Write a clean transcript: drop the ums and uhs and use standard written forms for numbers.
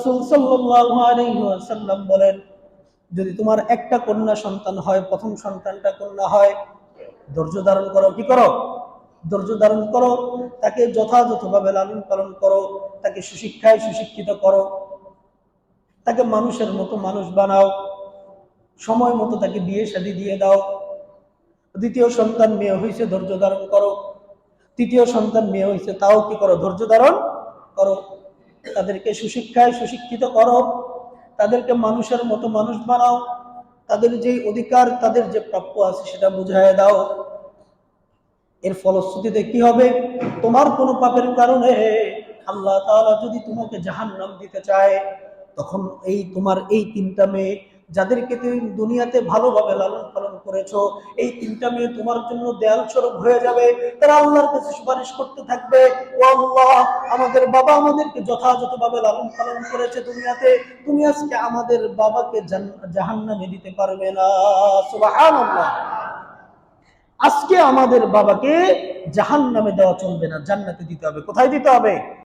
রাসূল সাল্লাল্লাহু আলাইহি ওয়াসাল্লাম বলেন, যদি তোমার একটা কন্যা সন্তান হয়, প্রথম সন্তানটা কন্যা হয়, ধৈর্য ধারণ করো। কি করো? ধৈর্য ধারণ করো। তাকে যথাযথভাবে লালন পালন করো, তাকে সুশিক্ষায় সুশিক্ষিত করো, তাকে মানুষের মতো মানুষ বানাও, সময় মতো তাকে বিয়ে শাদী দিয়ে দাও। দ্বিতীয় সন্তান মেয়ে হয়েছে, ধৈর্য ধারণ করো। তৃতীয় সন্তান মেয়ে হয়েছে, তাও কি করো? ধৈর্য ধারণ করো। তাদেরকে সুশিক্ষায় সুশিক্ষিত করো, তাদেরকে মানুষের মতো মানুষ বানাও, তাদের যে অধিকার, তাদের যে প্রাপ্য আছে সেটা বুঝায় দাও। এর ফলশ্রুতিতে কি হবে? তোমার কোনো পাপের কারণে আল্লাহ তাআলা যদি তোমাকে জাহান্নাম দিতে চায়, তখন তোমার এই তিনটা মেয়ে, যাদেরকে তুমি দুনিয়াতে ভালোভাবে লালন পালন করেছো, এই তিনটা মেয়ে তোমার জন্য দেয়াল স্বরূপ হয়ে যাবে। তারা আল্লাহর কাছে সুপারিশ করতে থাকবে, ও আল্লাহ, আমাদের বাবা আমাদেরকে যথাযথভাবে লালন পালন করেছে দুনিয়াতে, তুমি আজকে আমাদের বাবাকে জাহান্নামে দিতে পারবে না। সুবহানাল্লাহ। আজকে আমাদের বাবাকে জাহান্নামে দেওয়া চলবে না, জান্নাতে দিতে হবে। কোথায় দিতে হবে?